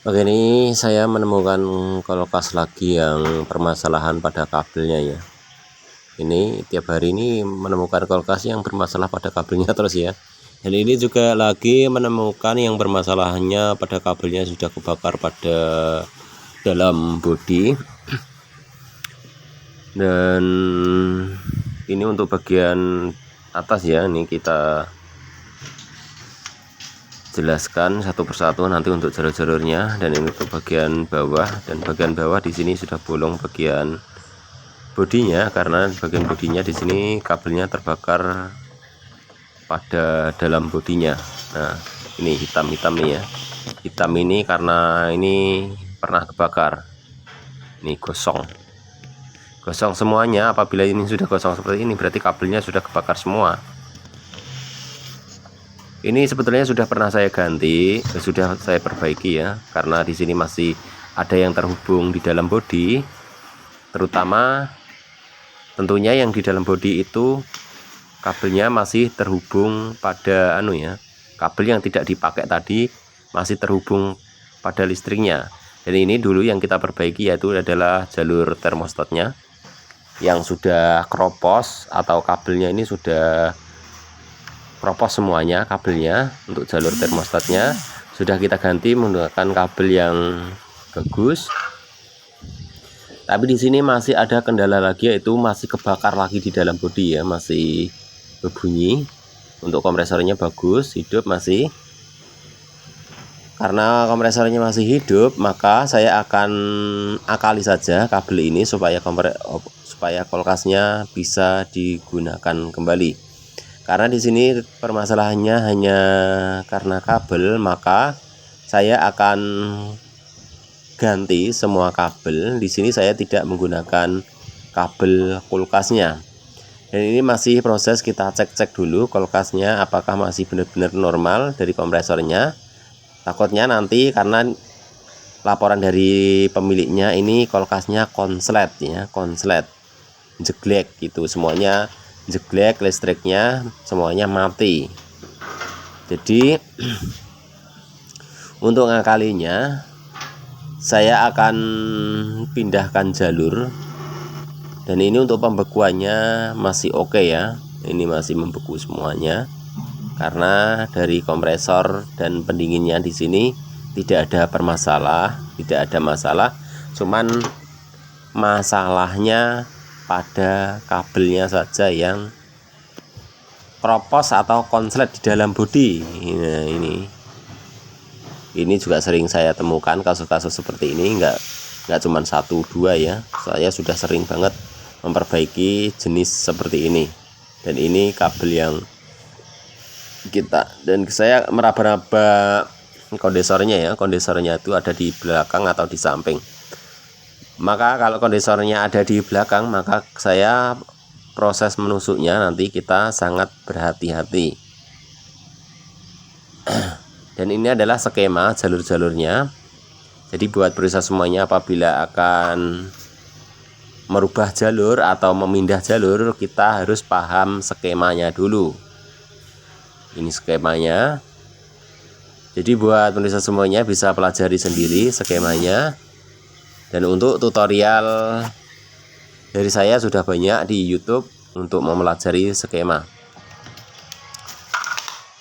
Oke, ini saya menemukan kulkas lagi yang permasalahan pada kabelnya ya. Ini tiap hari ini menemukan kulkas yang bermasalah pada kabelnya terus ya. Dan ini juga lagi menemukan yang bermasalahnya pada kabelnya sudah kebakar pada dalam bodi. Dan ini untuk bagian atas ya, ini kita jelaskan satu persatu nanti untuk jalur-jalurnya. Dan ini untuk bagian bawah, dan bagian bawah di sini sudah bolong bagian bodinya karena bagian bodinya di sini kabelnya terbakar pada dalam bodinya. Nah, ini hitam-hitam nih ya. Hitam ini karena ini pernah kebakar. Ini gosong semuanya. Apabila ini sudah gosong seperti ini berarti kabelnya sudah kebakar semua. Ini sebetulnya sudah pernah saya ganti, sudah saya perbaiki ya, karena di sini masih ada yang terhubung di dalam bodi, terutama tentunya yang di dalam bodi itu kabelnya masih terhubung pada kabel yang tidak dipakai tadi masih terhubung pada listriknya. Dan ini dulu yang kita perbaiki yaitu adalah jalur termostatnya yang sudah kropos atau kabelnya ini sudah kropos semuanya kabelnya. Untuk jalur termostatnya sudah kita ganti menggunakan kabel yang bagus. Tapi di sini masih ada kendala lagi, yaitu masih kebakar lagi di dalam bodi ya, masih berbunyi. Untuk kompresornya bagus, hidup masih. Karena kompresornya masih hidup, maka saya akan akali saja kabel ini supaya kulkasnya bisa digunakan kembali. Karena di sini permasalahannya hanya karena kabel, maka saya akan ganti semua kabel. Di sini saya tidak menggunakan kabel kulkasnya. Dan ini masih proses kita cek-cek dulu kulkasnya apakah masih benar-benar normal dari kompresornya. Takutnya nanti karena laporan dari pemiliknya ini kulkasnya konslet ya, konslet, jeglek gitu, semuanya jeglek, listriknya semuanya mati. Jadi untuk ngakalinya saya akan pindahkan jalur. Dan ini untuk pembekuannya masih oke ya, ini masih membeku semuanya karena dari kompresor dan pendinginnya di sini tidak ada tidak ada masalah. Cuman masalahnya pada kabelnya saja yang kropos atau konslet di dalam bodi. Nah, ini juga sering saya temukan kasus-kasus seperti ini, nggak cuma 1-2 ya. Saya sudah sering banget memperbaiki jenis seperti ini. Dan ini kabel yang dan saya meraba-raba kondensornya ya. Kondensornya itu ada di belakang atau di samping. Maka kalau kondensornya ada di belakang, maka saya proses menusuknya nanti kita sangat berhati-hati. Dan ini adalah skema jalur-jalurnya. Jadi buat pemirsa semuanya, apabila akan merubah jalur atau memindah jalur, kita harus paham skemanya dulu. Ini skemanya. Jadi buat pemirsa semuanya bisa pelajari sendiri skemanya. Dan untuk tutorial dari saya sudah banyak di YouTube untuk mempelajari skema.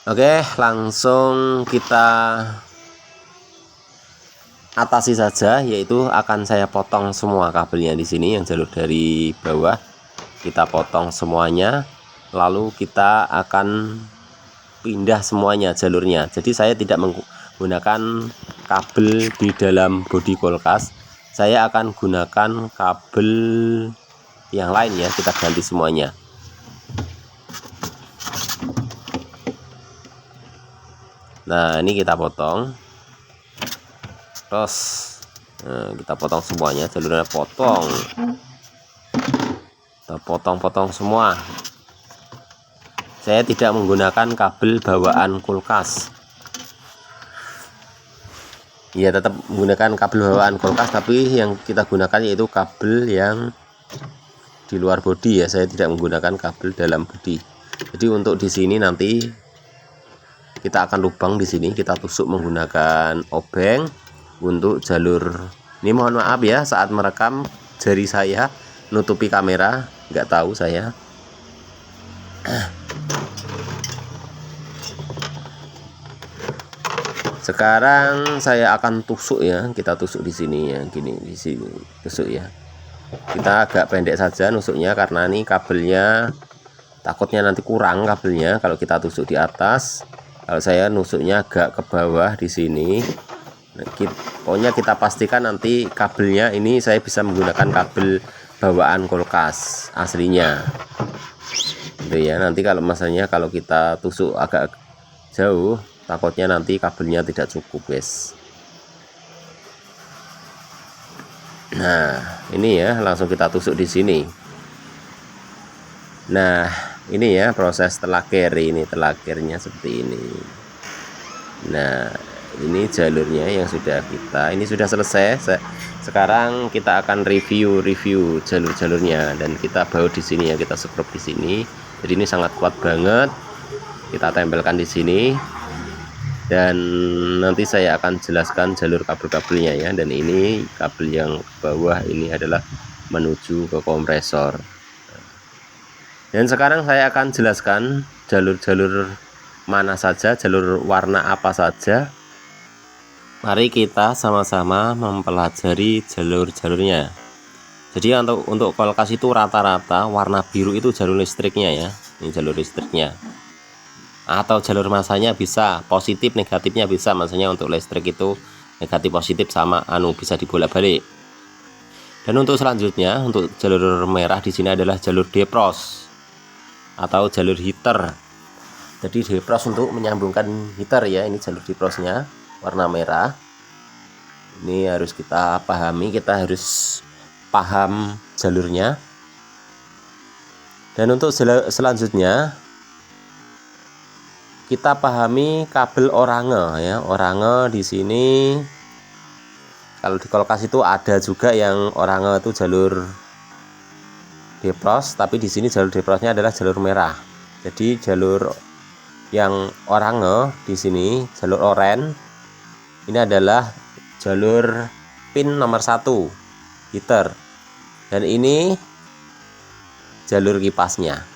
Oke, langsung kita atasi saja, yaitu akan saya potong semua kabelnya di sini yang jalur dari bawah. Kita potong semuanya, lalu kita akan pindah semuanya jalurnya. Jadi saya tidak menggunakan kabel di dalam bodi kulkas. Saya akan gunakan kabel yang lain ya, kita ganti semuanya. Nah, ini kita potong. Terus kita potong semuanya, jalurnya potong. Kita potong-potong semua. Saya tidak menggunakan kabel bawaan kulkas. Ya, tetap menggunakan kabel bawaan kulkas, tapi yang kita gunakan yaitu kabel yang di luar bodi ya. Saya tidak menggunakan kabel dalam bodi. Jadi untuk di sini nanti kita akan lubang di sini, kita tusuk menggunakan obeng. untuk jalur ini. Mohon maaf ya, saat merekam jari saya nutupi kamera, nggak tahu saya. Sekarang saya akan tusuk ya, kita tusuk di sini ya, gini di sini tusuk ya. Kita agak pendek saja nusuknya karena ini kabelnya takutnya nanti kurang kabelnya kalau kita tusuk di atas. Kalau saya nusuknya agak ke bawah di sini. Pokoknya kita pastikan nanti kabelnya ini saya bisa menggunakan kabel bawaan kulkas aslinya. Gitu ya. Nanti kalau misalnya kalau kita tusuk agak jauh, takutnya nanti kabelnya tidak cukup, guys. Nah, ini ya, langsung kita tusuk di sini. Nah, ini ya proses telakir, ini telakirnya seperti ini. Nah, ini jalurnya yang sudah ini sudah selesai. Sekarang kita akan review jalur-jalurnya dan kita baut di sini ya, kita skrup di sini. Jadi ini sangat kuat banget. Kita tempelkan di sini. Dan nanti saya akan jelaskan jalur kabel-kabelnya ya. Dan ini kabel yang ke bawah ini adalah menuju ke kompresor. Dan sekarang saya akan jelaskan jalur-jalur mana saja, jalur warna apa saja. Mari kita sama-sama mempelajari jalur-jalurnya. Jadi untuk kulkas itu rata-rata warna biru itu jalur listriknya ya. Ini jalur listriknya. Atau jalur masanya bisa positif negatifnya bisa, maksudnya untuk listrik itu negatif positif sama bisa dibolak-balik. Dan untuk selanjutnya untuk jalur merah di sini adalah jalur defrost atau jalur heater. Jadi defrost untuk menyambungkan heater ya, ini jalur defrostnya warna merah. Ini harus kita pahami, kita harus paham jalurnya. Dan untuk selanjutnya kita pahami kabel orange ya. Orange di sini kalau di kulkas itu ada juga yang orange itu jalur defrost, tapi di sini jalur defrostnya adalah jalur merah. Jadi jalur yang orange di sini, jalur oranye ini adalah jalur pin nomor 1 heater, dan ini jalur kipasnya.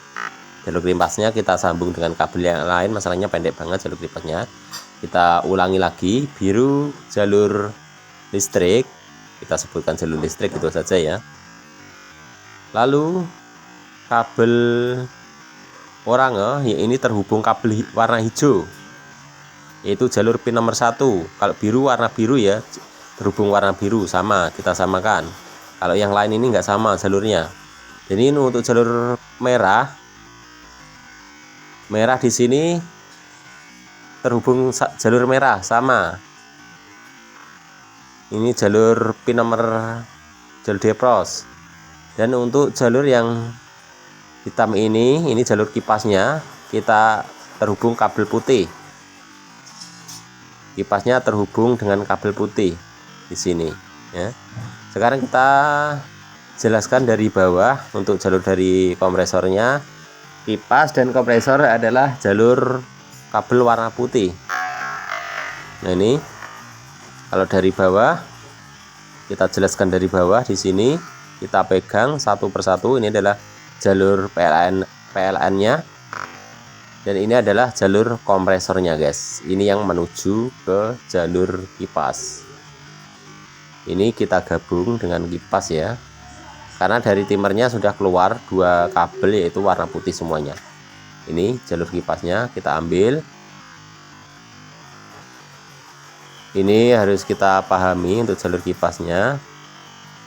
Jalur kipasnya kita sambung dengan kabel yang lain, masalahnya pendek banget jalur kipasnya. Kita ulangi lagi, biru jalur listrik, kita sebutkan jalur listrik itu saja ya. Lalu kabel oranye ya, ini terhubung kabel warna hijau, yaitu jalur pin nomor 1. Kalau biru warna biru ya, terhubung warna biru, sama kita samakan. Kalau yang lain ini enggak sama jalurnya. Jadi ini untuk jalur merah di sini terhubung jalur merah sama. Ini jalur pin nomor jalur defrost. Dan untuk jalur yang hitam ini jalur kipasnya, kita terhubung kabel putih. Kipasnya terhubung dengan kabel putih di sini ya. Sekarang kita jelaskan dari bawah untuk jalur dari kompresornya. Kipas dan kompresor adalah jalur kabel warna putih. Nah, ini kalau dari bawah kita jelaskan dari bawah di sini, kita pegang satu persatu. Ini adalah jalur PLN-nya. Dan ini adalah jalur kompresornya, guys. Ini yang menuju ke jalur kipas. Ini kita gabung dengan kipas ya. Karena dari timernya sudah keluar 2 kabel, yaitu warna putih semuanya. Ini jalur kipasnya kita ambil. Ini harus kita pahami untuk jalur kipasnya.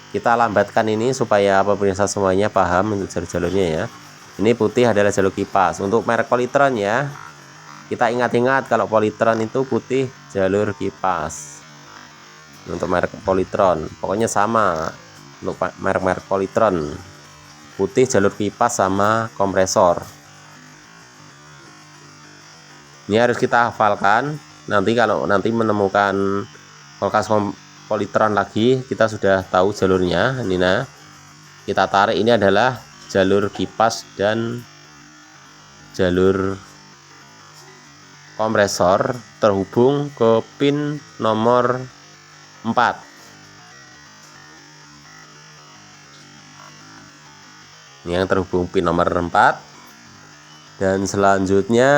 Kita lambatkan ini supaya pemirsa semuanya paham untuk jalur-jalurnya ya. Ini putih adalah jalur kipas. Untuk merek Polytron ya, kita ingat-ingat kalau Polytron itu putih jalur kipas. Untuk merek Polytron pokoknya sama. Untuk merek Polytron putih jalur kipas sama kompresor. Ini harus kita hafalkan. Nanti kalau menemukan kulkas Polytron lagi, kita sudah tahu jalurnya. Ini nah, kita tarik, ini adalah jalur kipas dan jalur kompresor terhubung ke pin nomor 4. Ini yang terhubung pin nomor 4. Dan selanjutnya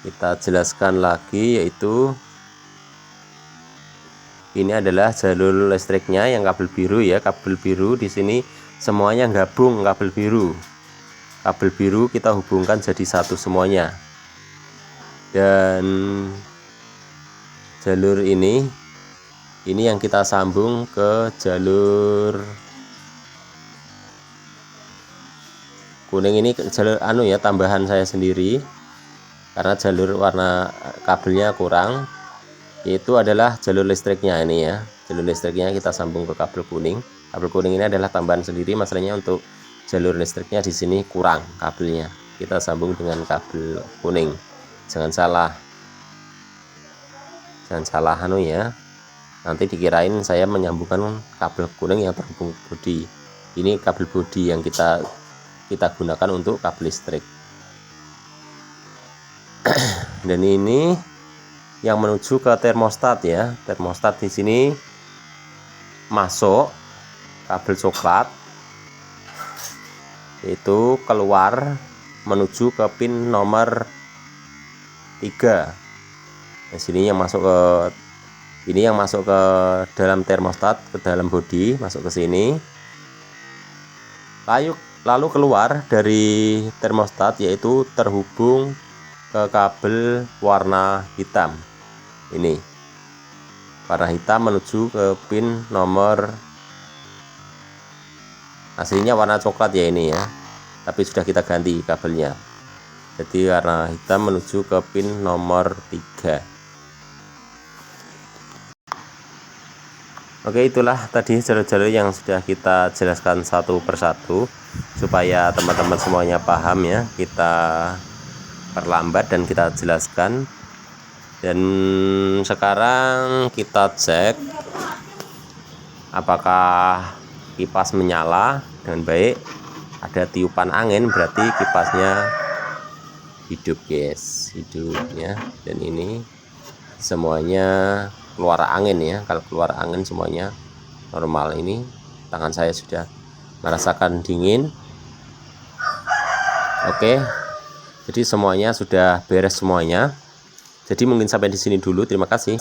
kita jelaskan lagi, yaitu ini adalah jalur listriknya yang kabel biru ya. Kabel biru di sini semuanya gabung kabel biru. Kabel biru kita hubungkan jadi satu semuanya. Dan jalur ini yang kita sambung ke jalur kuning. Ini jalur ya, tambahan saya sendiri karena jalur warna kabelnya kurang. Itu adalah jalur listriknya ini ya. Jalur listriknya kita sambung ke kabel kuning. Kabel kuning ini adalah tambahan sendiri, masalahnya untuk jalur listriknya di sini kurang kabelnya. Kita sambung dengan kabel kuning. Jangan salah ya. Nanti dikirain saya menyambungkan kabel kuning yang terhubung bodi. Ini kabel bodi yang kita gunakan untuk kabel listrik. Dan ini yang menuju ke termostat ya. Termostat di sini masuk kabel coklat, itu keluar menuju ke pin nomor 3. Nah, sini yang masuk ke dalam termostat, ke dalam bodi, masuk ke sini. Lalu keluar dari termostat, yaitu terhubung ke kabel warna hitam. Ini warna hitam menuju ke pin nomor, aslinya warna coklat ya ini ya, tapi sudah kita ganti kabelnya. Jadi warna hitam menuju ke pin nomor 3. Oke, itulah tadi jalur-jalur yang sudah kita jelaskan satu persatu supaya teman-teman semuanya paham ya. Kita perlambat dan kita jelaskan. Dan sekarang kita cek apakah kipas menyala dengan baik. Ada tiupan angin, berarti kipasnya hidup guys, hidup ya. Dan ini semuanya keluar angin ya. Kalau keluar angin semuanya normal. Ini tangan saya sudah merasakan dingin. Oke, jadi semuanya sudah beres semuanya. Jadi mungkin sampai di sini dulu. Terima kasih.